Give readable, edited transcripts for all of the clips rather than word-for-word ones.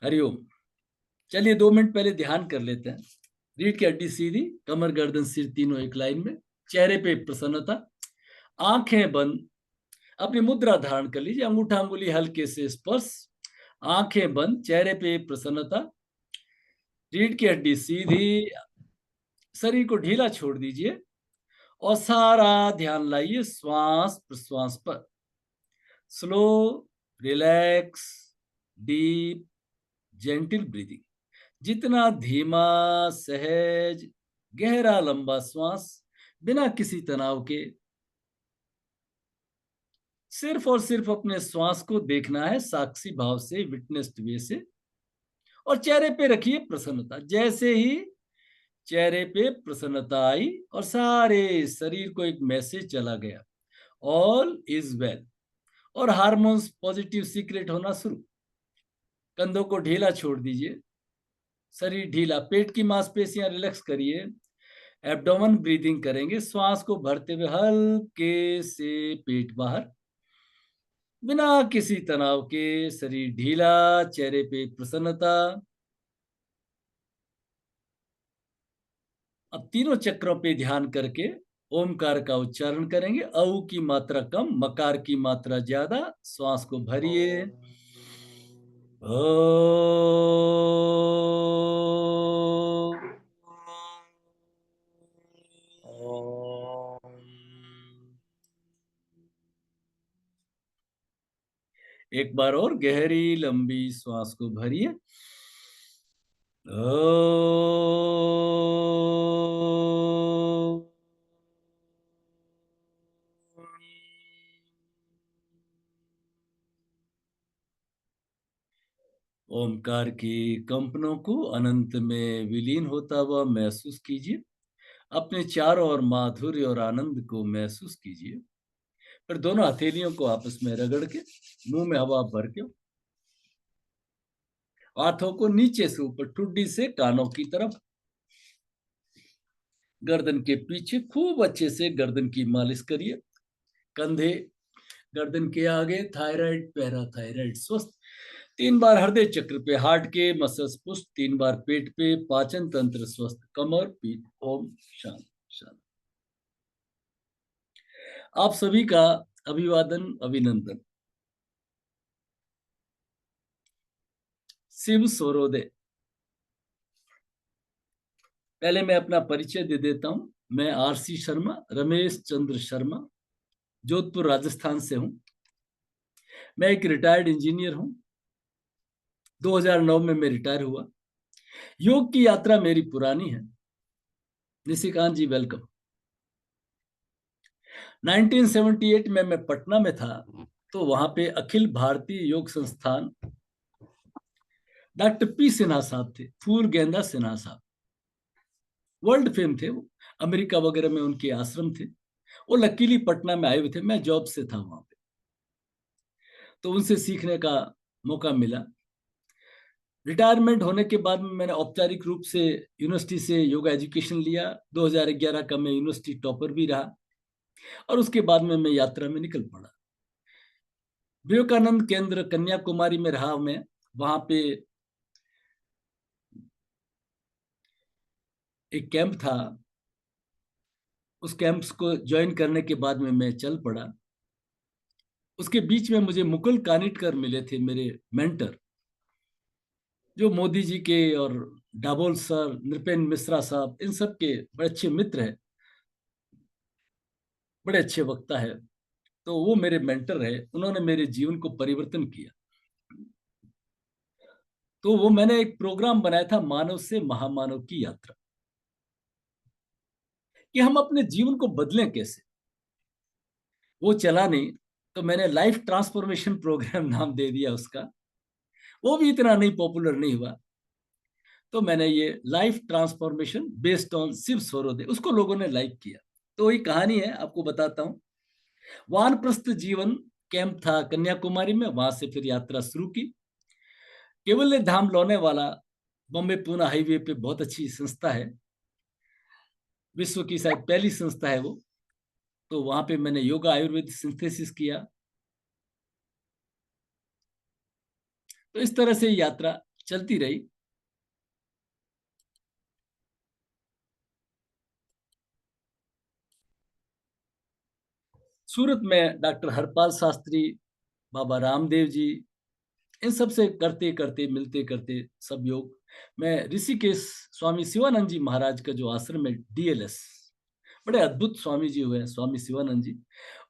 हरिओम। चलिए 2 मिनट पहले ध्यान कर लेते हैं। रीढ़ की हड्डी सीधी, कमर गर्दन सिर तीनों एक लाइन में, चेहरे पे प्रसन्नता, आंखें बंद। अपनी मुद्रा धारण कर लीजिए, अंगूठा अंगुली हल्के से स्पर्श, आंखें बंद, चेहरे पे प्रसन्नता, रीढ़ की हड्डी सीधी, शरीर को ढीला छोड़ दीजिए और सारा ध्यान लाइए श्वास प्रश्वास पर। Slow, relax, deep, gentle breathing. जितना धीमा, सहज, गहरा लंबा श्वास, बिना किसी तनाव के। सिर्फ और सिर्फ अपने श्वास को देखना है, साक्षी भाव से, विटनेस्ड वे से। और चेहरे पे रखिए प्रसन्नता। जैसे ही चेहरे पे प्रसन्नता आई और सारे शरीर को एक मैसेज चला गया, ऑल इज वेल। और हार्मोन्स पॉजिटिव सीक्रेट होना शुरू। कंधों को ढीला छोड़ दीजिए, शरीर ढीला, पेट की मांसपेशियां रिलैक्स करिए। एब्डोमेन ब्रीदिंग करेंगे, श्वास को भरते हुए हल्के से पेट बाहर, बिना किसी तनाव के, शरीर ढीला, चेहरे पे प्रसन्नता। अब तीनों चक्रों पे ध्यान करके ओमकार का उच्चारण करेंगे। औ की मात्रा कम, मकार की मात्रा ज्यादा। श्वास को भरिए। ओ। एक बार और गहरी लंबी श्वास को भरिए। ओमकार की कंपनों को अनंत में विलीन होता हुआ महसूस कीजिए। अपने चारों ओर माधुर्य और आनंद को महसूस कीजिए। फिर दोनों हथेलियों को आपस में रगड़ के मुंह में हवा भर के, हाथों को नीचे से ऊपर, ठुड्डी से कानों की तरफ, गर्दन के पीछे खूब अच्छे से गर्दन की मालिश करिए। कंधे गर्दन के आगे, थायराइड पैराथायराइड स्वस्थ। 3 बार हृदय चक्र पे, हार्ट के मसल्स पुष्ट। 3 बार पेट पे, पाचन तंत्र स्वस्थ, कमर पीठ। ओम शांति शांति। आप सभी का अभिवादन, अभिनंदन। शिव सूर्योदय। पहले मैं अपना परिचय दे देता हूं। मैं आरसी शर्मा, रमेश चंद्र शर्मा, जोधपुर राजस्थान से हूं। मैं एक रिटायर्ड इंजीनियर हूं। 2009 में मैं रिटायर हुआ। योग की यात्रा मेरी पुरानी है। निशिकांत जी वेलकम। 1978 में मैं पटना में था, तो वहां पे अखिल भारतीय योग संस्थान, डॉक्टर पी सिन्हा साहब थे, फूल गेंदा सिन्हा साहब, वर्ल्ड फेम थे वो। अमेरिका वगैरह में उनके आश्रम थे। वो लकीली पटना में आए हुए थे, मैं जॉब से था वहां पे, तो उनसे सीखने का मौका मिला। रिटायरमेंट होने के बाद में मैंने औपचारिक रूप से यूनिवर्सिटी से योगा एजुकेशन लिया। 2011 का मैं यूनिवर्सिटी टॉपर भी रहा। और उसके बाद में मैं यात्रा में निकल पड़ा। विवेकानंद केंद्र कन्याकुमारी में रहा मैं। वहां पे एक कैंप था। उस कैंप्स को ज्वाइन करने के बाद में मैं चल पड़ा। उसके बीच में मुझे मुकुल कानिटकर मिले थे, मेरे मेंटर, जो मोदी जी के और डाबोल सर, नृपेंद्र मिश्रा साहब, इन सब के बड़े अच्छे मित्र हैं, बड़े अच्छे वक्ता है। तो वो मेरे मेंटर है, उन्होंने मेरे जीवन को परिवर्तन किया। तो वो मैंने एक प्रोग्राम बनाया था, मानव से महामानव की यात्रा, कि हम अपने जीवन को बदलें कैसे। वो चला नहीं, तो मैंने लाइफ ट्रांसफॉर्मेशन प्रोग्राम नाम दे दिया उसका। वो भी इतना नहीं पॉपुलर नहीं हुआ, तो मैंने ये life transformation based on Shiv Suryoday, उसको लोगों ने लाइक किया। तो ये कहानी है, आपको बताता हूँ। वानप्रस्थ जीवन कैंप था कन्याकुमारी में, वहां से फिर यात्रा शुरू की। केवल्य धाम लोनेवाला, बॉम्बे पूना हाईवे पे बहुत अच्छी संस्था है, विश्व की शायद पहली संस्था है वो। तो वहां पे मैंने योगा आयुर्वेद सिंथेसिस किया। तो इस तरह से यात्रा चलती रही। सूरत में डॉक्टर हरपाल शास्त्री, बाबा रामदेव जी, इन सब से करते करते मिलते करते सब योग, मैं ऋषिकेश स्वामी शिवानंद जी महाराज का जो आश्रम है डीएलएस, बड़े अद्भुत स्वामी जी हुए हैं स्वामी शिवानंद जी।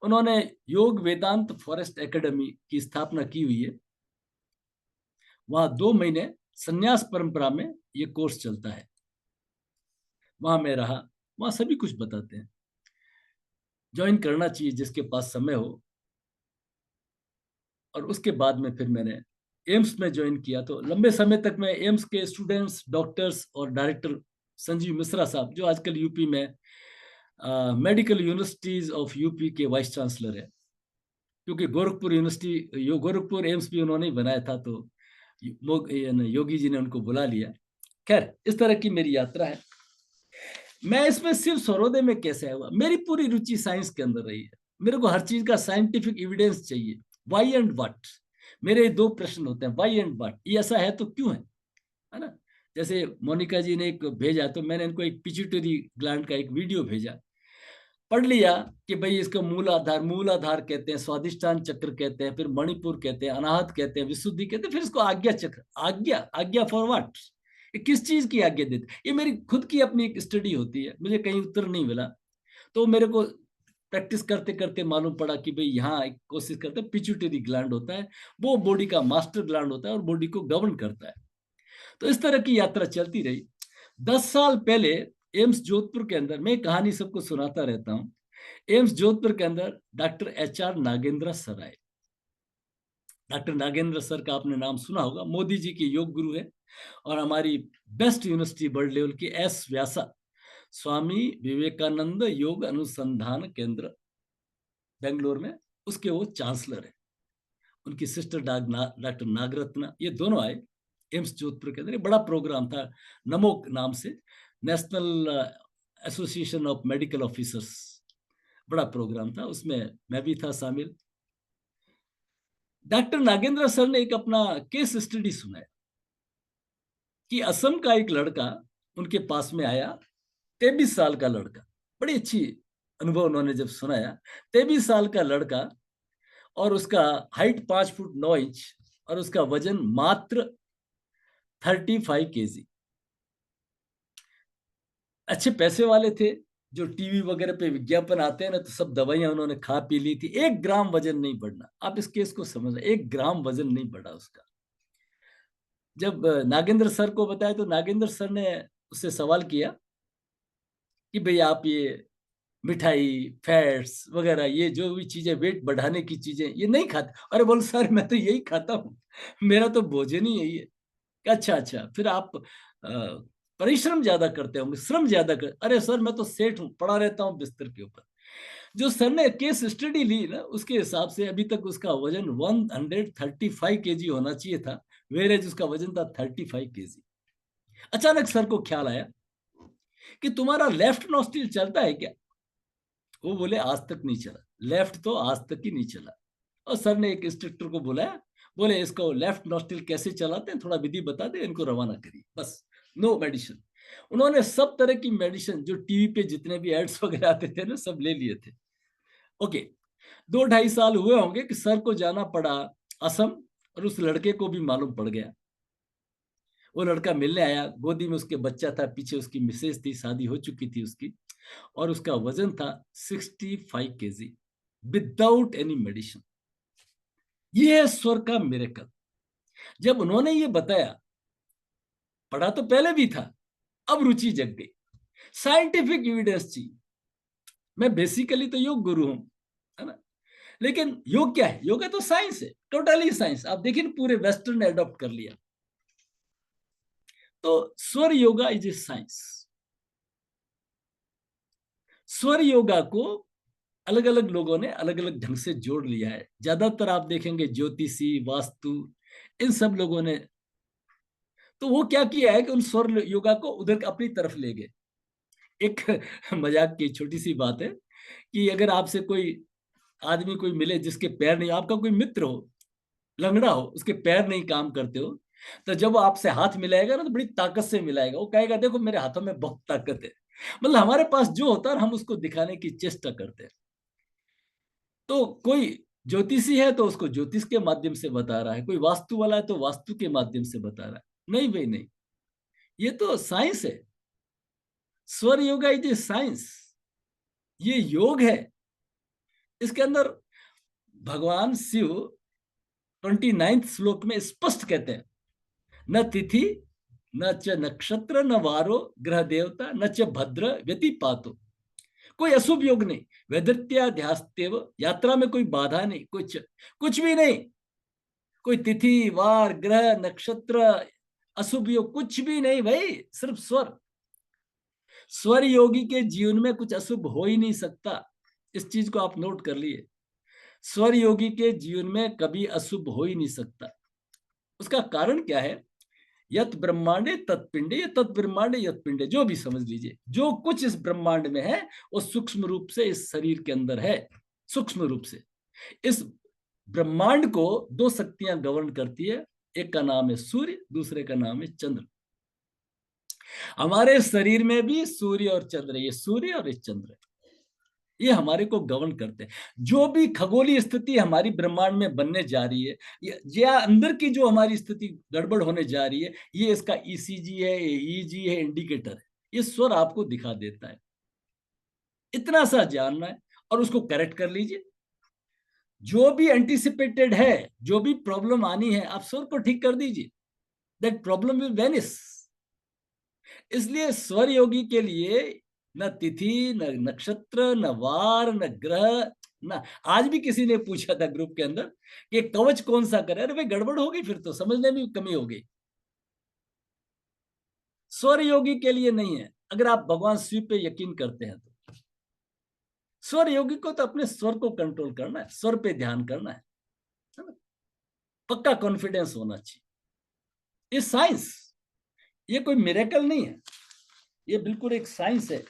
उन्होंने योग वेदांत फॉरेस्ट एकेडमी की स्थापना की हुई है। वहां 2 महीने संन्यास परंपरा में ये कोर्स चलता है। वहां मैं रहा, वहां सभी कुछ बताते हैं। ज्वाइन करना चाहिए जिसके पास समय हो। और उसके बाद में फिर मैंने एम्स में ज्वाइन किया। तो लंबे समय तक मैं एम्स के स्टूडेंट्स, डॉक्टर्स और डायरेक्टर संजीव मिश्रा साहब, जो आजकल यूपी में मेडिकल यूनिवर्सिटीज ऑफ यूपी के वाइस चांसलर है, क्योंकि गोरखपुर यूनिवर्सिटी, गोरखपुर एम्स भी उन्होंने ही बनाया था, तो योगी जी ने उनको बुला लिया। खैर, इस तरह की मेरी यात्रा है। मैं इसमें सिर्फ सर्वोदय में कैसे हुआ, मेरी पूरी रुचि साइंस के अंदर रही है। मेरे को हर चीज का साइंटिफिक एविडेंस चाहिए, वाई एंड व्हाट। मेरे 2 प्रश्न होते हैं, वाई एंड व्हाट, ये ऐसा है तो क्यों है ना। जैसे मोनिका जी ने एक भेजा, तो मैंने इनको एक पिट्यूटरी ग्लैंड का एक वीडियो भेजा, पढ़ लिया कि भाई इसका मूलाधार कहते हैं, स्वादिष्टान चक्र कहते हैं, फिर मणिपुर कहते हैं, अनाहत कहते हैं, विशुद्धि कहते हैं, फिर इसको आज्ञा चक्र, आज्ञा आज्ञा फॉर व्हाट, ये किस चीज की आज्ञा देते। ये मेरी खुद की अपनी एक स्टडी होती है, मुझे कहीं उत्तर नहीं मिला। तो मेरे को प्रैक्टिस करते करते मालूम पड़ा कि भाई यहाँ एक कोशिश करते हैं, पिट्यूटरी ग्लैंड होता है, वो बॉडी का मास्टर ग्लैंड होता है और बॉडी को गवर्न करता है। तो इस तरह की यात्रा चलती रही। 10 साल पहले एम्स जोधपुर के अंदर, मैं कहानी सबको सुनाता रहता हूँ, एम्स जोधपुर के अंदर डॉक्टर एचआर नागेंद्र सर आए। डॉक्टर नागेंद्र सर का आपने नाम सुना होगा, मोदी जी के योग गुरु है। और हमारी बेस्ट यूनिवर्सिटी वर्ल्ड लेवल की एस व्यासा स्वामी विवेकानंद योग अनुसंधान केंद्र बेंगलोर में, उसके वो चांसलर है। उनकी सिस्टर डॉक्टर नागरत्ना, ये दोनों आए एम्स जोधपुर के अंदर। बड़ा प्रोग्राम था, नमो नाम से, national association of medical officers, बड़ा प्रोग्राम था, उसमें मैं भी था शामिल। डॉक्टर नागेंद्र सर ने एक अपना केस स्टडी सुनाया कि असम का एक लड़का उनके पास में आया, 23 साल का लड़का, बड़ी अच्छी अनुभव उन्होंने जब सुनाया। 23 साल का लड़का, और उसका हाइट 5 फुट 9 इंच, और उसका वजन मात्र 35 kg। अच्छे पैसे वाले थे, जो टीवी वगैरह पे विज्ञापन आते हैं ना, तो सब दवाइयां उन्होंने खा पी ली थी। 1 ग्राम वजन नहीं बढ़ना, आप इस केस को समझ, 1 ग्राम वजन नहीं बढ़ा उसका। जब नागेंद्र सर को बताया, तो नागेंद्र सर ने उससे सवाल किया कि भाई आप ये मिठाई, फैट्स वगैरह, ये जो भी चीजें वेट बढ़ाने की चीजें, ये नहीं खाते। अरे बोल सर, मैं तो यही खाता हूँ, मेरा तो भोजन ही यही है। अच्छा अच्छा, फिर आप परिश्रम ज्यादा करते होंगे, श्रम ज्यादा कर। अरे सर, मैं तो सेठ हूँ, पड़ा रहता हूँ बिस्तर के ऊपर। जो सर ने केस स्टडी ली ना, उसके हिसाब से अभी तक उसका वजन 135 kg होना चाहिए था, वेर एज उसका वजन था 35 kg। अचानक सर को ख्याल आया कि तुम्हारा लेफ्ट नॉस्ट्रिल चलता है क्या। वो बोले आज तक नहीं चला, लेफ्ट तो आज तक ही नहीं चला। और सर ने एक इंस्ट्रक्टर को बुलाया, बोले इसको लेफ्ट नॉस्ट्रिल कैसे चलाते हैं, थोड़ा विधि बता दे, इनको रवाना करिए, बस नो मेडिसिन। उन्होंने सब तरह की मेडिसिन जो टीवी पे जितने भी एड्स वगैरह आते थे ना, सब ले लिए थे। ओके, 2-2.5 साल हुए होंगे कि सर को जाना पड़ा असम, और उस लड़के को भी मालूम पड़ गया। वो लड़का मिलने आया, गोदी में उसके बच्चा था, पीछे उसकी मिसेज थी, शादी हो चुकी थी उसकी, और उसका वजन था 65 kg, विदाउट एनी मेडिसिन। ये है स्वर का मिरेकल। जब उन्होंने ये बताया, पढ़ा तो पहले भी था, अब रुचि जग गई, साइंटिफिक एविडेंस चाहिए। मैं बेसिकली तो योग गुरु हूं, है ना, लेकिन योग क्या है, योग तो साइंस है, टोटली साइंस। आप देखिए पूरे वेस्टर्न ने अडॉप्ट कर लिया। तो स्वर योगा इज ए साइंस। स्वर योगा को अलग अलग लोगों ने अलग अलग ढंग से जोड़ लिया है। ज्यादातर आप देखेंगे ज्योतिषी, वास्तु, इन सब लोगों ने तो वो क्या किया है कि उन स्वर योगा को उधर अपनी तरफ ले गए। एक मजाक की छोटी सी बात है कि अगर आपसे कोई आदमी कोई मिले जिसके पैर नहीं, आपका कोई मित्र हो, लंगड़ा हो, उसके पैर नहीं काम करते हो, तो जब वो आपसे हाथ मिलाएगा ना तो बड़ी ताकत से मिलाएगा, वो कहेगा देखो मेरे हाथों में बहुत ताकत है। मतलब हमारे पास जो होता है हम उसको दिखाने की चेष्टा करते हैं। तो कोई ज्योतिषी है तो उसको ज्योतिष के माध्यम से बता रहा है, कोई वास्तु वाला है तो वास्तु के माध्यम से बता रहा है। नहीं भाई नहीं, ये तो साइंस है। स्वर योगा इज ए साइंस, ये योग है। इसके अंदर भगवान शिव 29 श्लोक में स्पष्ट कहते हैं, न तिथि न च नक्षत्र न वारो ग्रह देवता न च भद्र व्यतिपातो। कोई अशुभ योग नहीं, वैदर्त्याध्यास्तेव, यात्रा में कोई बाधा नहीं, कुछ भी नहीं। कोई तिथि वार ग्रह नक्षत्र अशुभ योग कुछ भी नहीं भाई, सिर्फ स्वर। स्वर योगी के जीवन में कुछ अशुभ हो ही नहीं सकता, इस चीज को आप नोट कर लिए। स्वर योगी के जीवन में कभी अशुभ हो ही नहीं सकता। उसका कारण क्या है? यत ब्रह्मांडे तत्पिंडे, ये तत् ब्रह्मांडे यत पिंडे, जो भी समझ लीजिए, जो कुछ इस ब्रह्मांड में है वो सूक्ष्म रूप से इस शरीर के अंदर है। सूक्ष्म रूप से इस ब्रह्मांड को दो शक्तियां गवर्न करती है, एक का नाम है सूर्य, दूसरे का नाम है चंद्र। हमारे शरीर में भी सूर्य और चंद्र, ये सूर्य और ये चंद्र, ये हमारे को गवर्न करते हैं। जो भी खगोलीय स्थिति हमारी ब्रह्मांड में बनने जा रही है, या अंदर की जो हमारी स्थिति गड़बड़ होने जा रही है, ये इसका ईसीजी है, ईजी है, इंडिकेटर है। ये स्वर आपको दिखा देता है। इतना सा जानना है और उसको करेक्ट कर लीजिए। जो भी एंटिसिपेटेड है, जो भी प्रॉब्लम आनी है, आप स्वर को ठीक कर दीजिए, दैट प्रॉब्लम विल वेनिश। इसलिए स्वर योगी के लिए न तिथि न नक्षत्र न वार न ग्रह ना। आज भी किसी ने पूछा था ग्रुप के अंदर कि कवच कौन सा करे, अरे भाई गड़बड़ होगी, फिर तो समझने में कमी होगी। स्वर योगी के लिए नहीं है, अगर आप भगवान शिव पे यकीन करते हैं तो। स्वर योगी को तो अपने स्वर को कंट्रोल करना है, स्वर पे ध्यान करना है ना? पक्का कॉन्फिडेंस होना चाहिए। ये साइंस, ये कोई मिरेकल नहीं है, ये बिल्कुल एक साइंस है।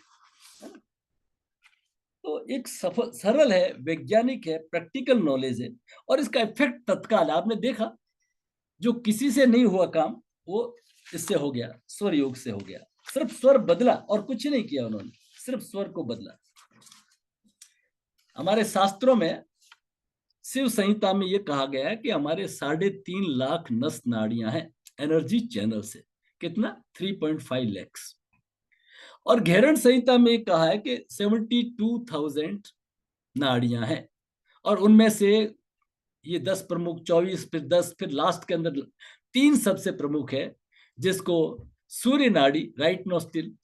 तो एक सफल सरल है, वैज्ञानिक है, प्रैक्टिकल नॉलेज है, और इसका इफेक्ट तत्काल आपने देखा। जो किसी से नहीं हुआ काम वो इससे हो गया, स्वर योग से हो गया। सिर्फ स्वर बदला और कुछ नहीं किया उन्होंने, सिर्फ स्वर को बदला। हमारे शास्त्रों में शिव संहिता में यह कहा गया है कि हमारे 3.5 लाख नस नाड़ियां हैं एनर्जी चैनल से। कितना? 3.5 लाख। और घेरण संहिता में कहा है कि 72,000 नाड़ियां हैं, और उनमें से ये 10 प्रमुख, 24, फिर 10, फिर लास्ट के अंदर 3 सबसे प्रमुख है, जिसको सूर्य नाड़ी राइट नोस्टिल,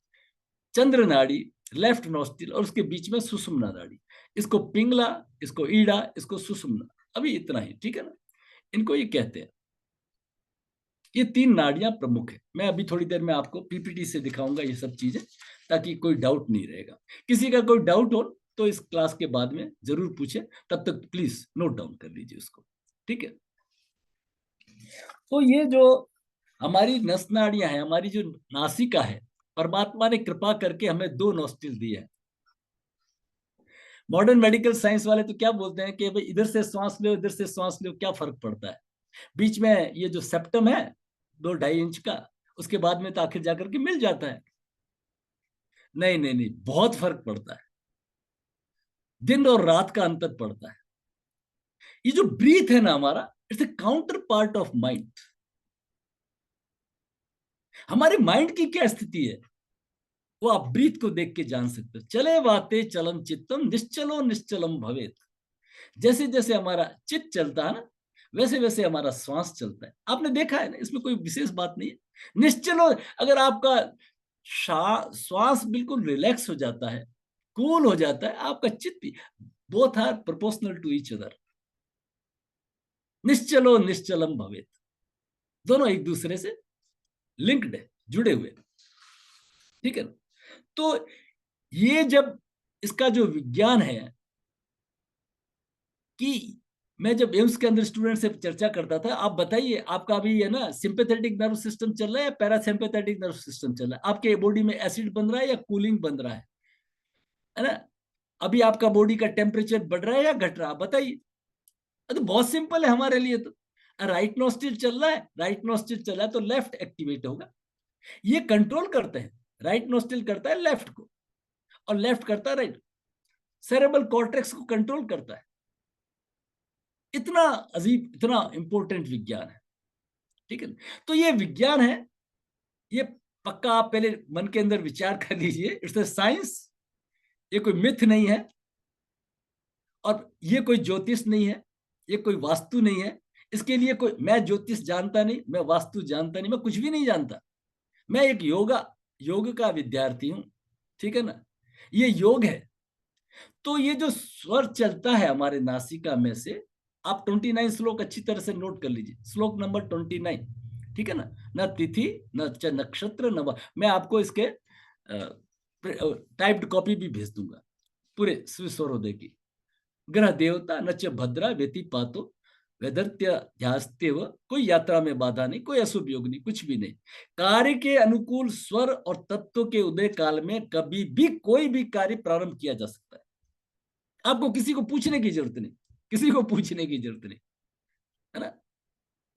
चंद्र नाड़ी लेफ्ट नोस्टिल, और उसके बीच में सुषुम्ना नाड़ी। इसको पिंगला, इसको ईड़ा, इसको सुषुम्ना। अभी इतना ही, ठीक है ना? इनको ये कहते हैं। ये 3 नाड़ियां प्रमुख है। मैं अभी थोड़ी देर में आपको पीपीटी से दिखाऊंगा ये सब चीजें, ताकि कोई डाउट नहीं रहेगा। किसी का कोई डाउट हो तो इस क्लास के बाद में जरूर पूछे, तब तक प्लीज नोट डाउन कर लीजिए उसको, ठीक है? तो ये जो हमारी नस नाड़ियां हैं, हमारी जो नासिका है, परमात्मा ने कृपा करके हमें 2 नोस्टिल दिए हैं। मॉडर्न मेडिकल साइंस वाले तो क्या बोलते हैं कि भाई इधर से श्वास लो, इधर से श्वास लो, क्या फर्क पड़ता है? बीच में ये जो सेप्टम है 2-2.5 इंच का, उसके बाद में तो आखिर जाकर के मिल जाता है। नहीं नहीं नहीं, बहुत फर्क पड़ता है, दिन और रात का अंतर पड़ता है। ये जो ब्रीथ है ना हमारा, it's a counter part of mind. हमारे माइंड की क्या स्थिति है वो आप ब्रीथ को देख के जान सकते हो। चले वाते चलम चित्तम निश्चलो निश्चलम भवेत। जैसे जैसे हमारा चित्त चलता है ना, वैसे वैसे हमारा श्वास चलता है। आपने देखा है ना, इसमें कोई विशेष बात नहीं है। निश्चलो, अगर आपका श्वास बिल्कुल रिलैक्स हो जाता है, कूल हो जाता है, आपका चित्त भी, both are proportional to each other. निश्चलो निश्चलम भवेत, दोनों एक दूसरे से लिंक्ड है, जुड़े हुए, ठीक है ना? तो ये जब इसका जो विज्ञान है, कि मैं जब एम्स के अंदर स्टूडेंट से चर्चा करता था, आप बताइए आपका अभी है ना सिंपैथेटिक नर्व सिस्टम चल रहा है या पैरासिम्पैथेटिक नर्व सिस्टम चल रहा है? आपके बॉडी में एसिड बन रहा है या कूलिंग बन रहा है ना? अभी आपका बॉडी का टेम्परेचर बढ़ रहा है या घट रहा है, बताइए। तो बहुत सिंपल है हमारे लिए तो। राइट नोस्ट्रिल चल रहा है, राइट नोस्ट्रिल चल रहा है तो लेफ्ट एक्टिवेट होगा। ये कंट्रोल करते हैं, राइट नोस्ट्रिल करता है लेफ्ट को और लेफ्ट करता है राइट, सेरेब्रल कॉर्टेक्स को कंट्रोल करता है। इतना अजीब, इतना इंपॉर्टेंट विज्ञान है, ठीक है। तो ये विज्ञान है, ये पक्का आप पहले मन के अंदर विचार कर लीजिए, इट्स अ साइंस, ये कोई मिथ नहीं है और ये कोई ज्योतिष नहीं है, ये कोई वास्तु नहीं है। इसके लिए कोई, मैं ज्योतिष जानता नहीं, मैं वास्तु जानता नहीं, मैं कुछ भी नहीं जानता। मैं एक योग का विद्यार्थी हूं, ठीक है ना। ये योग है। तो ये जो स्वर चलता है हमारे नासिका में से, आप 29 श्लोक अच्छी तरह से नोट कर लीजिए, श्लोक नंबर 29, ठीक है ना। न तिथि न नक्षत्र न मैं आपको इसके टाइप्ड कॉपी भी भेज दूंगा पूरे श्री स्वरोदय की। ग्रह देवता न च भद्रा व्यतिपातो वैदर्त्य, कोई यात्रा में बाधा नहीं, कोई अशुभ योग नहीं, कुछ भी नहीं। कार्य के अनुकूल स्वर और तत्व के उदय काल में कभी भी कोई भी कार्य प्रारंभ किया जा सकता है। आपको किसी को पूछने की जरूरत नहीं, किसी को पूछने की जरूरत नहीं, है ना।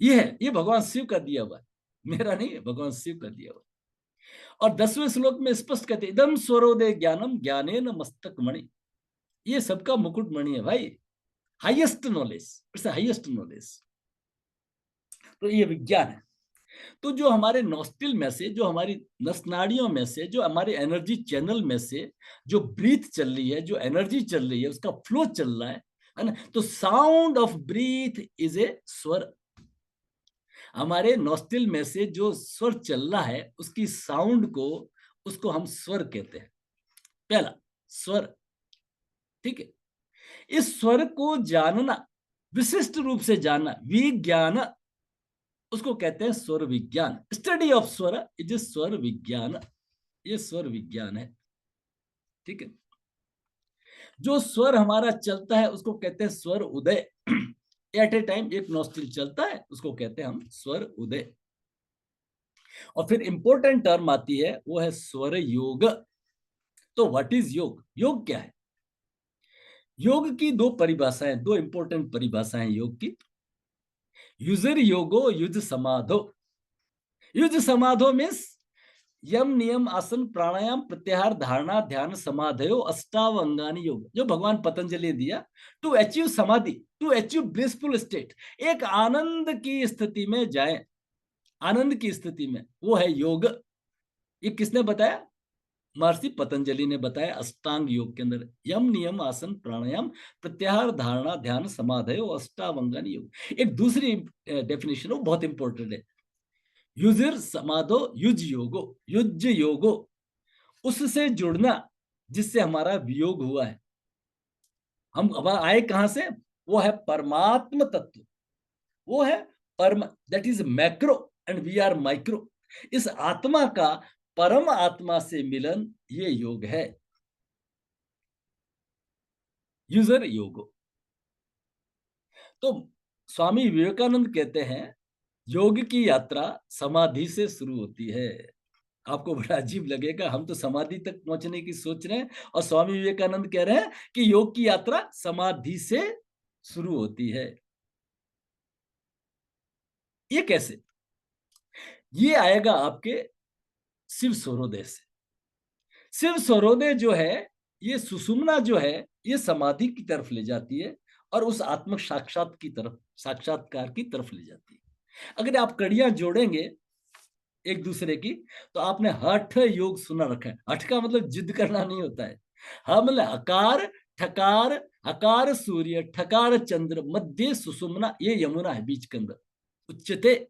ये है, ये भगवान शिव का दिया हुआ है, मेरा नहीं है, भगवान शिव का दिया हुआ। और 10वें श्लोक में स्पष्ट कहते हैं, इदम स्वरोदय ज्ञानम ज्ञानेन मस्तक मणि, ये सबका मुकुट मणि है भाई, highest knowledge, it's highest knowledge. तो ये विज्ञान है। तो जो हमारे नॉस्ट्रिल में से, जो हमारी नसनाड़ियों में से, जो हमारे एनर्जी चैनल में से जो ब्रीथ चल रही है, जो एनर्जी चल रही है, उसका फ्लो चल रहा है ना। तो sound of breath is a स्वर। हमारे नॉस्ट्रिल में से जो स्वर चल रहा है, उसकी साउंड को, उसको हम स्वर कहते हैं। पहला स्वर, ठीक है। इस स्वर को जानना, विशिष्ट रूप से जानना, विज्ञान, उसको कहते हैं स्वर विज्ञान। स्टडी ऑफ स्वर इज स्वर विज्ञान, ये स्वर विज्ञान है, ठीक है। जो स्वर हमारा चलता है उसको कहते हैं स्वर उदय। एट ए टाइम एक नॉस्ट्रिल चलता है, उसको कहते हैं हम स्वर उदय। और फिर इंपॉर्टेंट टर्म आती है, वो है स्वर योग। तो व्हाट इज योग? योग क्या है? योग की दो परिभाषाएं, दो इंपॉर्टेंट परिभाषाएं योग की। युजर योगो युज समाधो। युज समाधो मीन्स यम नियम आसन प्राणायाम प्रत्याहार धारणा ध्यान समाधयो अष्टावंगानी योग, जो भगवान पतंजलि दिया टू अचीव समाधि, टू अचीव ब्लिसफुल स्टेट, एक आनंद की स्थिति में जाए, आनंद की स्थिति में, वो है योग। ये किसने बताया? महर्षि पतंजलि ने बताया अष्टांग योग के अंदर, यम नियम आसन प्राणायाम प्रत्याहार धारणा ध्यान समाधयो अष्टावंगानी योग। एक दूसरी डेफिनेशन, वो बहुत इंपॉर्टेंट है, युजिर समाधो युज योगो, युज योगो, उससे जुड़ना जिससे हमारा वियोग हुआ है। हम अब आए कहां से? वो है परमात्म तत्व, वो है परम, that is macro and we are micro. इस आत्मा का परम आत्मा से मिलन, ये योग है, यूजर योगो। तो स्वामी विवेकानंद कहते हैं, योग की यात्रा समाधि से शुरू होती है। आपको बड़ा अजीब लगेगा, हम तो समाधि तक पहुंचने की सोच रहे हैं और स्वामी विवेकानंद कह रहे हैं कि योग की यात्रा समाधि से शुरू होती है। ये कैसे? ये आएगा आपके शिव स्वरोदय से। शिव स्वरोदय जो है, ये सुषुम्ना जो है, ये समाधि की तरफ ले जाती है और उस आत्म साक्षात की तरफ, साक्षात्कार की तरफ ले जाती है। अगर आप कड़ियां जोड़ेंगे एक दूसरे की, तो आपने हठ योग सुना रखा है। हठ का मतलब जिद करना नहीं होता है। हाँ मतलब हकार ठकार, हकार सूर्य ठकार चंद्र मध्य सुषुम्ना, ये यमुना है बीच के अंदर, उच्चते।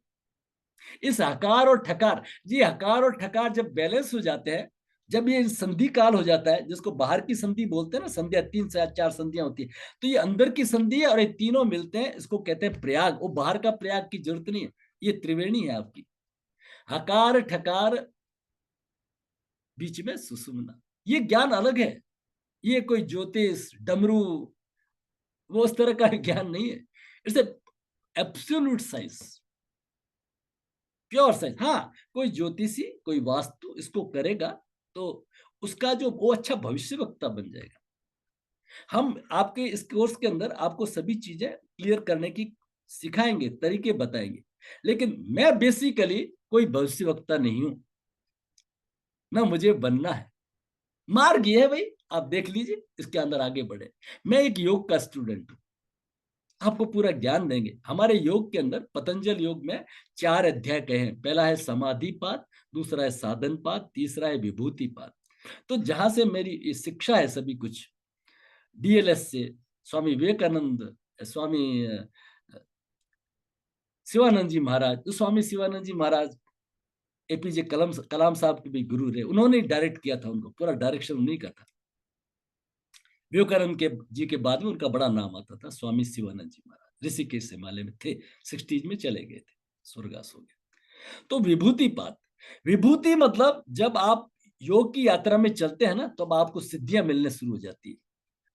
इस हकार और ठकार, जी हकार और ठकार जब बैलेंस हो जाते हैं, जब ये संधि काल हो जाता है, जिसको बाहर की संधि बोलते हैं ना, संधियां 3 से 4 संधियां होती है, तो ये अंदर की संधि है और ये तीनों मिलते हैं, इसको कहते हैं प्रयाग। वो बाहर का प्रयाग की जरूरत नहीं है, ये त्रिवेणी है आपकी, हकार ठकार बीच में सुषुम्ना। ये ज्ञान अलग है, ये कोई ज्योतिष डमरू वो उस तरह का ज्ञान नहीं है। It's absolute science, pure science. हाँ, कोई ज्योतिषी कोई वास्तु इसको करेगा तो उसका जो, वो अच्छा भविष्य वक्ता बन जाएगा। हम आपके इस कोर्स के अंदर आपको सभी चीजें क्लियर करने की सिखाएंगे, तरीके बताएंगे। लेकिन मैं बेसिकली कोई भविष्यवक्ता नहीं हूं, ना मुझे बनना है। मार्ग ये है भाई, आप देख लीजिए, इसके अंदर आगे बढ़े। मैं एक योग का स्टूडेंट हूं, आपको पूरा ज्ञान देंगे। हमारे योग के अंदर, पतंजल योग में 4 अध्याय कहे हैं। पहला है समाधि पाद, दूसरा है साधन पाद, तीसरा है विभूति पाद। तो जहां से मेरी शिक्षा है सभी कुछ, डीएलएस से, स्वामी विवेकानंद, स्वामी शिवानंद जी महाराज, तो स्वामी शिवानंद जी महाराज एपीजे कलाम कलाम साहब के भी गुरु रहे, उन्होंने डायरेक्ट किया था, उनको पूरा डायरेक्शन उन्हीं का था। विवेकानंद के जी के बाद में उनका बड़ा नाम आता था स्वामी शिवानंद जी महाराज, ऋषिकेश हिमालय में थे, 60s में चले गए थे, स्वर्गवास हो गए। तो विभूति पाद, विभूति मतलब जब आप योग की यात्रा में चलते हैं ना, तब तो आपको सिद्धियां मिलने शुरू हो जाती है।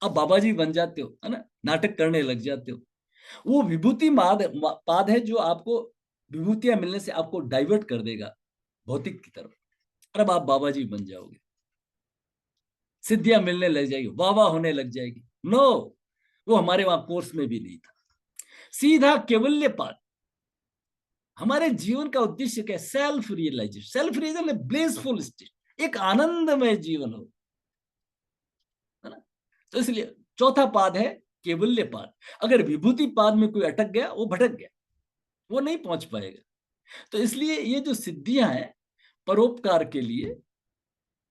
अब बाबा जी बन जाते हो, है ना, नाटक करने लग जाते हो। वो विभूति पाद है जो आपको विभूतियां मिलने से आपको डाइवर्ट कर देगा भौतिक की तरफ, और अब आप बाबा जी बन जाओगे, सिद्धियां मिलने लग जाएगी, वाह वाह होने लग जाएगी। नो, वो हमारे वहां कोर्स में भी नहीं था। सीधा केवल्य पाद, हमारे जीवन का उद्देश्य क्या है? Self realisation, self realisation, blissful state, एक आनंदमय जीवन हो, है ना। तो इसलिए चौथा पाद है केवल्य पाद। अगर विभूति पाद में कोई अटक गया, वो भटक गया, वो नहीं पहुंच पाएगा। तो इसलिए ये जो सिद्धियां हैं, परोपकार के लिए,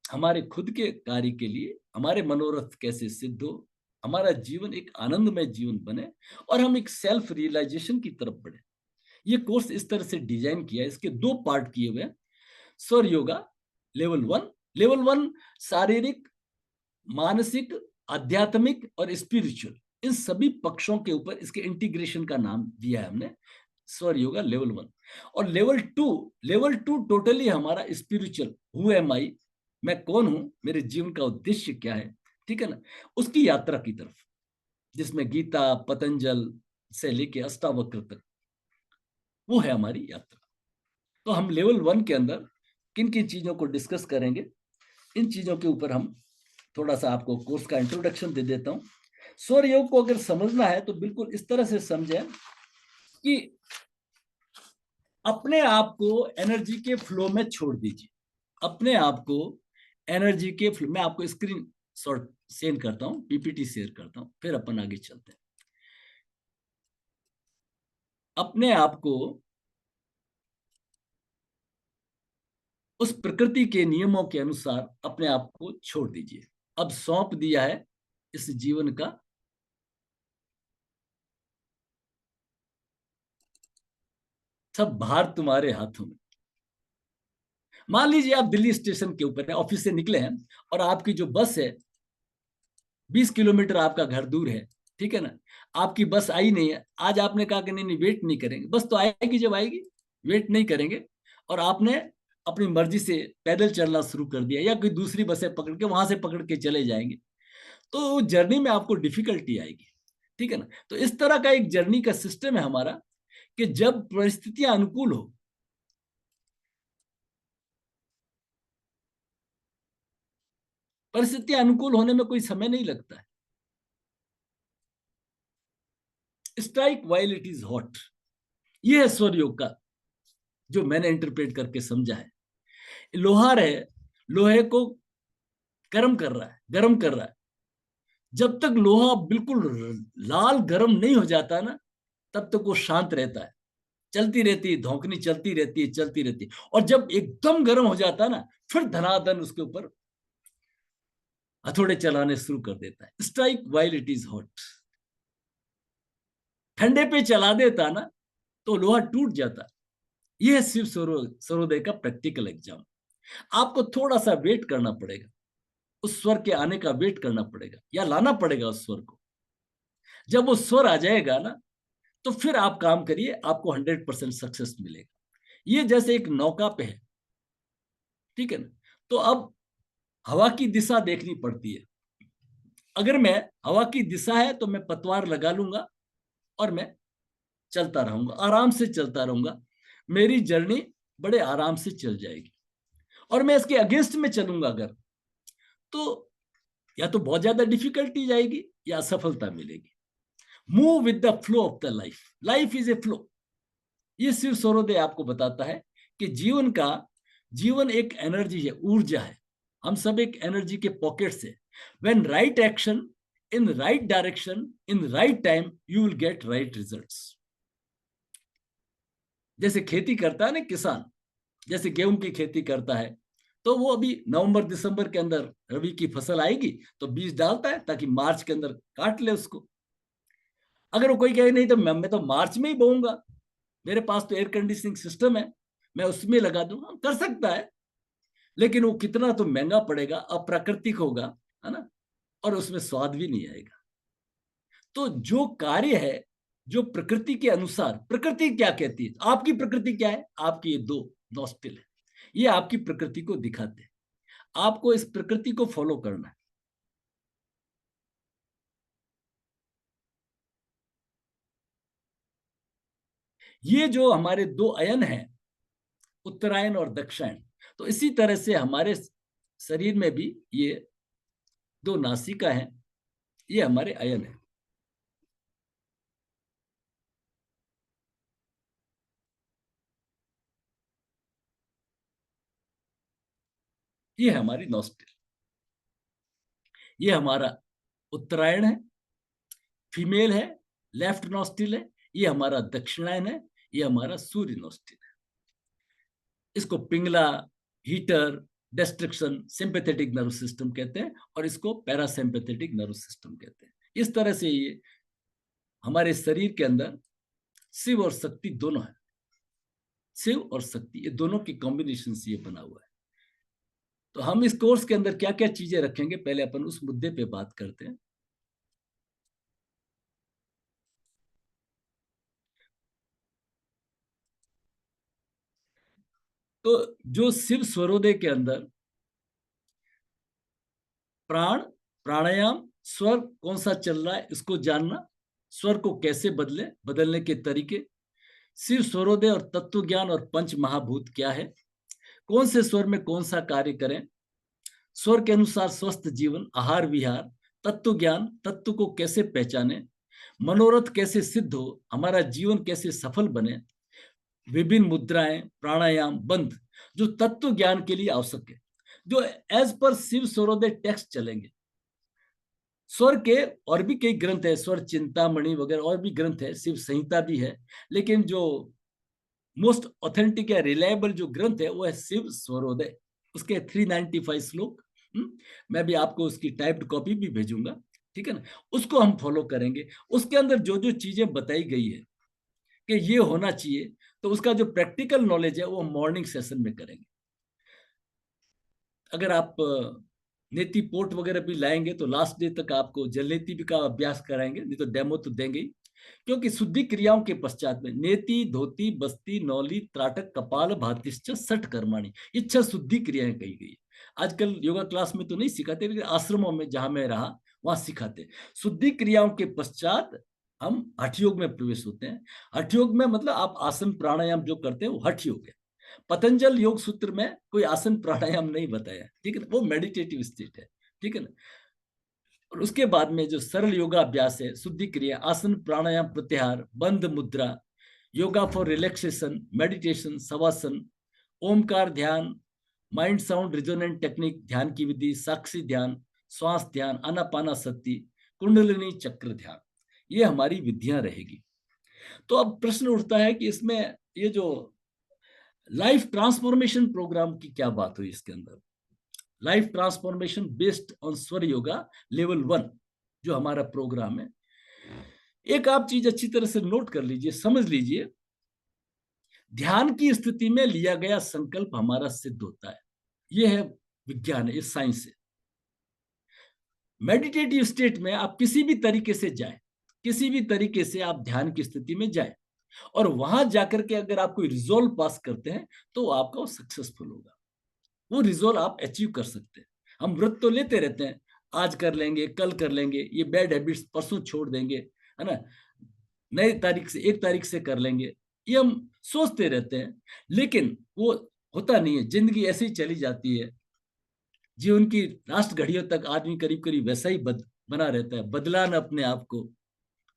हमारे खुद के कार्य के लिए, हमारे मनोरथ कैसे सिद्ध हो, हमारा जीवन एक आनंदमय जीवन बने, और हम एक सेल्फ रियलाइजेशन की तरफ बढ़े। ये कोर्स इस तरह से डिजाइन किया है, इसके 2 पार्ट किए हुए हैं। स्वर योगा लेवल 1, लेवल 1 शारीरिक, मानसिक, आध्यात्मिक और स्पिरिचुअल, इन सभी पक्षों के ऊपर इसके इंटीग्रेशन का नाम दिया है हमने, स्वर योगा लेवल 1। और लेवल 2 टोटली हमारा स्पिरिचुअल, हु एम आई, मैं कौन हूं, मेरे जीवन का उद्देश्य क्या है, ठीक है ना, उसकी यात्रा की तरफ, जिसमें गीता, पतंजल से लेके अष्टावक्र तक, वो है हमारी यात्रा। तो हम लेवल 1 के अंदर किन किन चीजों को डिस्कस करेंगे, इन चीजों के ऊपर हम थोड़ा सा आपको कोर्स का इंट्रोडक्शन दे देता हूं। सौर योग को अगर समझना है तो बिल्कुल इस तरह से समझें कि अपने आप को एनर्जी के फ्लो में छोड़ दीजिए, अपने आप को एनर्जी के फ्लो। मैं आपको स्क्रीन शॉट सेंड करता हूं, पीपीटी शेयर करता हूं, फिर अपन आगे चलते हैं। अपने आप को उस प्रकृति के नियमों के अनुसार अपने आप को छोड़ दीजिए। अब सौंप दिया है इस जीवन का सब भार तुम्हारे हाथों में। मान लीजिए आप दिल्ली स्टेशन के ऊपर है, ऑफिस से निकले हैं, और आपकी जो बस है 20 किलोमीटर आपका घर दूर है, ठीक है ना, आपकी बस आई नहीं है। आज आपने कहा कि नहीं नहीं वेट नहीं करेंगे, बस तो आएगी जब आएगी, वेट नहीं करेंगे। और आपने अपनी मर्जी से पैदल चलना शुरू कर दिया, या कोई दूसरी बसें पकड़ के वहां से पकड़ के चले जाएंगे, तो जर्नी में आपको डिफिकल्टी आएगी, ठीक है ना। तो इस तरह का एक जर्नी का सिस्टम है हमारा, कि जब परिस्थितियां अनुकूल हो, परिस्थितियां अनुकूल होने में कोई समय नहीं लगता है। Strike while it is hot, ये है स्वर योग का जो मैंने इंटरप्रेट करके समझा है। लोहार है, लोहे को गर्म कर रहा है, गर्म कर रहा है। जब तक लोहा बिल्कुल लाल गर्म नहीं हो जाता ना, तब तक वो शांत रहता है, चलती रहती है, धौंकनी चलती रहती है, चलती रहती है। और जब एकदम गर्म हो जाता है ना, फिर धनाधन उसके ऊपर हथौड़े चलाने शुरू कर देता है। Strike while it is hot. ठंडे पे चला देता ना, तो लोहा टूट जाता। यह है शिव सर्वोदय का प्रैक्टिकल एग्जाम। आपको थोड़ा सा वेट करना पड़ेगा, उस स्वर के आने का वेट करना पड़ेगा, या लाना पड़ेगा उस स्वर को। जब वो स्वर आ जाएगा ना, तो फिर आप काम करिए, आपको 100% सक्सेस मिलेगा। ये जैसे एक नौका पे है, ठीक है ना। तो अब हवा की दिशा देखनी पड़ती है। अगर मैं, हवा की दिशा है तो मैं पतवार लगा लूंगा और मैं चलता रहूंगा, आराम से चलता रहूंगा, मेरी जर्नी बड़े आराम से चल जाएगी। और मैं इसके अगेंस्ट में चलूंगा अगर, तो या तो बहुत ज्यादा डिफिकल्टी जाएगी या असफलता मिलेगी। Move with the flow of the life, life is a flow. ये शिव सूर्योदय आपको बताता है कि जीवन एक एनर्जी है, ऊर्जा है। हम सब एक एनर्जी के पॉकेट से, when right action in right direction in right time you will get right results. जैसे खेती करता है ना किसान, जैसे गेहूं की खेती करता है, तो वो अभी नवंबर दिसंबर के अंदर रबी की फसल आएगी तो बीज डालता है ताकि मार्च के अंदर काट ले उसको। अगर वो कोई कहे नहीं तो मैं तो मार्च में ही बोऊंगा, मेरे पास तो एयर कंडीशनिंग सिस्टम है, मैं उसमें लगा दूंगा, कर सकता है, लेकिन वो कितना तो महंगा पड़ेगा, अप्राकृतिक होगा, है ना, और उसमें स्वाद भी नहीं आएगा। तो जो कार्य है, जो प्रकृति के अनुसार, प्रकृति क्या कहती है, आपकी प्रकृति क्या है, आपकी ये दो नॉस्टिल है, ये आपकी प्रकृति को दिखाते हैं। आपको इस प्रकृति को फॉलो करना है। ये जो हमारे दो अयन हैं, उत्तरायण और दक्षिणायन, तो इसी तरह से हमारे शरीर में भी ये दो नासिका हैं, ये हमारे अयन है। ये हमारी नॉस्टिल, ये हमारा उत्तरायण है, फीमेल है, लेफ्ट नॉस्टिल है। ये हमारा दक्षिणायन है, ये हमारा सूर्य नॉस्टिल है। इसको Pingala, heater, destruction, sympathetic nerve system कहते हैं, और इसको पैरासिम्पैथेटिक नर्व सिस्टम कहते हैं। इस तरह से ये हमारे शरीर के अंदर शिव और शक्ति दोनों है, शिव और शक्ति ये दोनों की कॉम्बिनेशन से ये बना हुआ है। तो हम इस कोर्स के अंदर क्या क्या चीजें रखेंगे, पहले अपन उस मुद्दे पे बात करते हैं। तो जो शिव स्वरोदय के अंदर प्राण, प्राणायाम, स्वर कौन सा चल रहा है इसको जानना, स्वर को कैसे बदले, बदलने के तरीके, शिव स्वरोदय और तत्व ज्ञान और पंच महाभूत क्या है, कौन से स्वर में कौन सा कार्य करें, स्वर के अनुसार स्वस्थ जीवन, आहार विहार, तत्व ज्ञान, तत्व को कैसे पहचाने, मनोरथ कैसे सिद्ध हो, हमारा जीवन कैसे सफल बने, विभिन्न मुद्राएं, प्राणायाम, बंध, जो तत्व ज्ञान के लिए आवश्यक है, जो as per Shiv Swarodaya text चलेंगे। स्वर के और भी कई ग्रंथ है, स्वर चिंतामणि वगैरह और भी ग्रंथ है, शिव संहिता भी है, लेकिन जो मोस्ट ऑथेंटिक या रिलायबल जो ग्रंथ है वो है शिव स्वरोदय। उसके 395 श्लोक, मैं भी आपको उसकी टाइप्ड कॉपी भी भेजूंगा, ठीक है ना, उसको हम फॉलो करेंगे। उसके अंदर जो जो चीजें बताई गई है कि ये होना चाहिए, तो उसका जो प्रैक्टिकल नॉलेज है वो मॉर्निंग सेशन में करेंगे। अगर आप नेति पोर्ट वगैरह भी लाएंगे तो लास्ट डे तक आपको जल नीति भी का अभ्यास कराएंगे, नहीं तो डेमो तो देंगे ही। क्योंकि शुद्धि क्रियाओं के पश्चात में नेति, धोती, बस्ती, नौली, त्राटक, कपाल भातिश्च सठ कर्माणी, ये छह शुद्धि क्रियाएं कही गई। आजकल योगा क्लास में तो नहीं सिखाते, लेकिन आश्रमों में जहां मैं रहा वहां सिखाते। शुद्धि क्रियाओं के पश्चात हम हठ योग में प्रवेश होते हैं। हठ योग में मतलब आप आसन प्राणायाम जो करते हैं वो हठ योग है। पतंजल योग सूत्र में कोई आसन प्राणायाम नहीं बताया, ठीक है ना, वो मेडिटेटिव स्टेट है, ठीक है ना। और उसके बाद में जो सरल योगा अभ्यास है, शुद्धि क्रिया, आसन प्राणायाम प्रत्याहार, बंद मुद्रा, yoga for relaxation, meditation, shavasana, Omkar ध्यान, माइंड साउंड रिजोनेंट टेक्निक, ध्यान की विधि, साक्षी ध्यान, श्वास ध्यान, आनापाना सती, कुंडलिनी चक्र ध्यान, ये हमारी विधियां रहेगी। तो अब प्रश्न उठता है कि इसमें ये जो लाइफ ट्रांसफॉर्मेशन प्रोग्राम की क्या बात हुई इसके अंदर, लाइफ ट्रांसफॉर्मेशन बेस्ड ऑन स्वर योगा लेवल 1 जो हमारा प्रोग्राम है। एक आप चीज अच्छी तरह से नोट कर लीजिए, समझ लीजिए, ध्यान की स्थिति में लिया गया संकल्प हमारा सिद्ध होता है। यह है विज्ञान है, ये साइंस है। मेडिटेटिव स्टेट में आप किसी भी तरीके से जाए, किसी भी तरीके से आप ध्यान की स्थिति में जाए, और वहां जाकर के अगर आप कोई रिजोल्व पास करते हैं तो आपका वो सक्सेसफुल होगा, वो रिजोल्व आप अचीव कर सकते हैं। हम व्रत तो लेते रहते हैं, आज कर लेंगे, कल कर लेंगे, ये बैड हैबिट्स परसों छोड़ देंगे, है ना, नई तारीख से, 1 तारीख से कर लेंगे, ये हम सोचते रहते हैं, लेकिन वो होता नहीं है। जिंदगी ऐसे ही चली जाती है, जीवन की लास्ट घड़ियों तक आदमी करीब करीब वैसा ही बना रहता है, बदला न अपने आप को,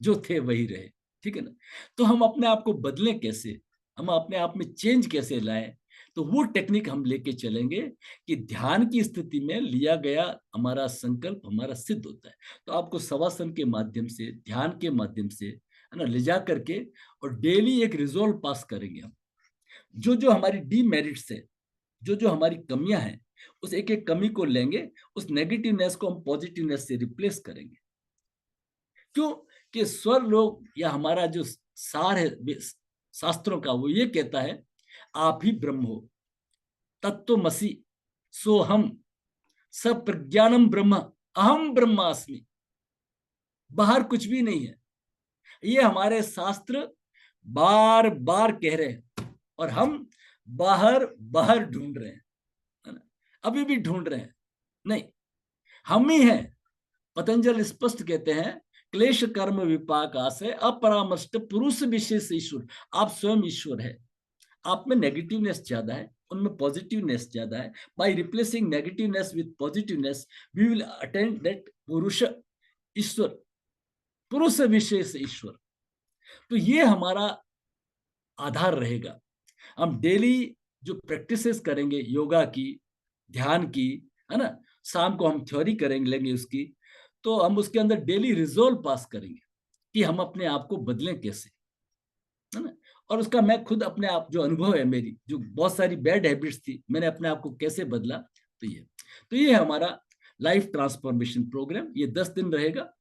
जो थे वही रहे, ठीक है ना। तो हम अपने आप को बदलें कैसे, हम अपने आप में चेंज कैसे लाएं, तो वो टेक्निक हम लेके चलेंगे कि ध्यान की स्थिति में लिया गया हमारा संकल्प हमारा सिद्ध होता है। तो आपको शवासन के माध्यम से, ध्यान के माध्यम से, है ना, ले जा करके और डेली एक रिजोल्व पास करेंगे हम। जो जो हमारी डीमेरिट्स है, जो जो हमारी कमियां हैं, उस एक एक कमी को लेंगे, उस नेगेटिवनेस को हम पॉजिटिवनेस से रिप्लेस करेंगे। क्यों? कि स्वर लोग या हमारा जो सार है शास्त्रों का, वो ये कहता है आप ही ब्रह्म हो, तत्वमसि सोहम, सब प्रज्ञानम ब्रह्म, अहम ब्रह्मास्मि। बाहर कुछ भी नहीं है, ये हमारे शास्त्र बार बार कह रहे हैं और हम बाहर बाहर ढूंढ रहे हैं, है ना? अभी भी ढूंढ रहे हैं, नहीं, हम ही हैं। पतंजलि स्पष्ट कहते हैं, क्लेश कर्म विपाक आशय अपरामष्ट पुरुष विशेष ईश्वर। आप स्वयं ईश्वर है, आप में नेगेटिवनेस ज्यादा है, उनमें पॉजिटिवनेस ज्यादा है। By replacing negativeness with positiveness we will attend that पुरुष ईश्वर, पुरुष विशेष ईश्वर। तो ये हमारा आधार रहेगा। हम डेली जो प्रैक्टिसेस करेंगे योगा की, ध्यान की, है ना, शाम को हम थ्योरी करेंगे, लेंगे उसकी, तो हम उसके अंदर डेली रिजोल्व पास करेंगे कि हम अपने आप को बदलें कैसे, है ना। और उसका मैं खुद अपने आप जो अनुभव है, मेरी जो बहुत सारी बैड हैबिट्स थी, मैंने अपने आप को कैसे बदला, तो ये हमारा लाइफ ट्रांसफॉर्मेशन प्रोग्राम। ये 10 दिन रहेगा।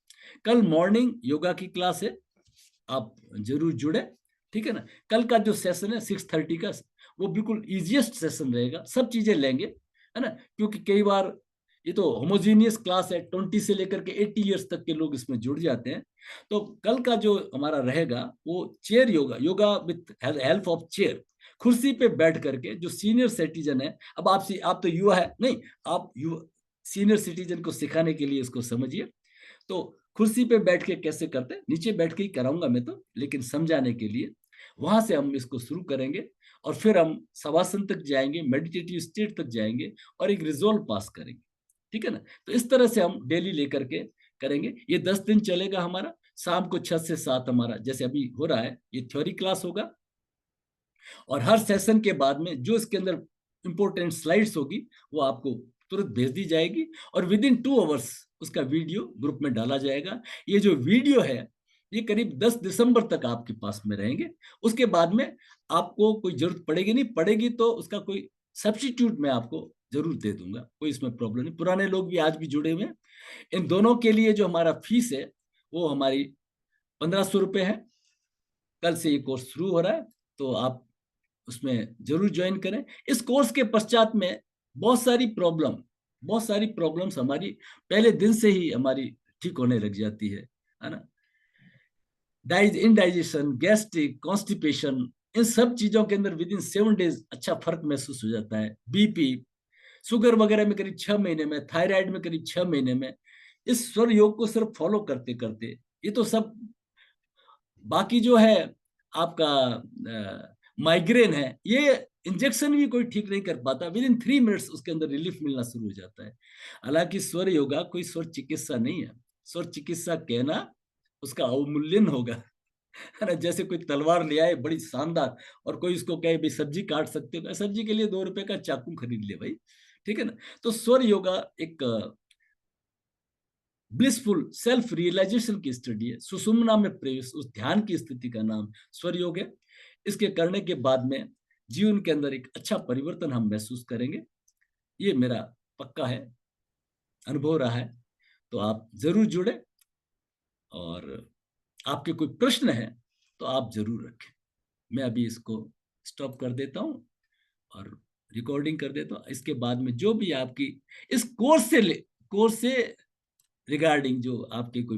कल मॉर्निंग योगा की क्लास है, आप जरूर जुड़े, ठीक है ना। कल का जो सेशन है 6:30 का, वो बिल्कुल इजीएस्ट सेशन रहेगा, सब चीजें लेंगे, है ना। क्योंकि कई बार ये तो होमोजीनियस क्लास है, 20 से लेकर के 80 इयर्स तक के लोग इसमें जुड़ जाते हैं। तो कल का जो हमारा रहेगा वो chair yoga, yoga with help of chair, कुर्सी पे बैठ करके। जो सीनियर सिटीजन है, अब आप तो युवा है, नहीं, आप युवा सीनियर सिटीजन को सिखाने के लिए इसको समझिए। तो कुर्सी पे बैठ के कैसे करते हैं, नीचे बैठ के ही कराऊंगा मैं तो, लेकिन समझाने के लिए वहां से हम इसको शुरू करेंगे और फिर हम शवासन तक जाएंगे, मेडिटेटिव स्टेट तक जाएंगे और एक रिजोल्व पास करेंगे, ठीक है ना। तो इस तरह से हम डेली लेकर के करेंगे। ये 10 दिन चलेगा हमारा। शाम को 6 से 7 हमारा जैसे अभी हो रहा है, ये थ्योरी क्लास होगा। और हर सेशन के बाद में जो इसके अंदर इंपॉर्टेंट स्लाइड्स होगी वो आपको तुरंत भेज दी जाएगी और विद इन 2 आवर्स उसका वीडियो ग्रुप में डाला जाएगा। ये जो वीडियो है ये करीब 10 दिसंबर तक आपके पास में रहेंगे। उसके बाद में आपको कोई जरूरत पड़ेगी नहीं, पड़ेगी तो उसका कोई सब्स्टिट्यूट मैं आपको जरूर दे दूंगा, कोई इसमें प्रॉब्लम नहीं। पुराने लोग भी आज भी जुड़े हुए हैं। इन दोनों के लिए जो हमारा फीस है वो हमारी 1500 रुपये है। कल से ये कोर्स शुरू हो रहा है, तो आप उसमें जरूर ज्वाइन करें। इस कोर्स के पश्चात में बहुत सारी प्रॉब्लम्स हमारी पहले दिन से ही हमारी ठीक होने लग जाती है ना। इनडाइजेशन, गैस्ट्रिक, कॉन्स्टिपेशन, इन सब चीजों के अंदर विद इन 7 डेज अच्छा फर्क महसूस हो जाता है। बीपी, शुगर वगैरह में करीब 6 महीने में, थायराइड में करीब 6 महीने में। इस स्वर योग को सिर्फ फॉलो करते करते ये तो सब, बाकी जो है आपका माइग्रेन है, ये इंजेक्शन भी कोई ठीक नहीं कर पाता, विद इन 3 मिनट्स उसके अंदर रिलीफ मिलना शुरू हो जाता है। हालांकि स्वर योगा कोई स्वर चिकित्सा नहीं है। स्वर चिकित्सा कहना उसका अवमूल्यन होगा, है ना। जैसे कोई तलवार ले आए बड़ी शानदार और कोई उसको कहे भाई सब्जी काट सकते हो, सब्जी के लिए 2 रुपए का चाकू खरीद ले भाई, ठीक है ना। तो स्वर योगा एक ब्लिसफुल सेल्फ रियलाइजेशन की स्टडी है। सुषुम्ना में प्रवेश, उस ध्यान की स्थिति का नाम स्वर योग है। इसके करने के बाद में जीवन के अंदर एक अच्छा परिवर्तन हम महसूस करेंगे, ये मेरा पक्का है, अनुभव रहा है। तो आप जरूर जुड़े और आपके कोई प्रश्न है तो आप जरूर रखें। मैं अभी इसको स्टॉप कर देता हूं और रिकॉर्डिंग कर देता हूं। इसके बाद में जो भी आपकी इस कोर्स से रिगार्डिंग जो आपके कोई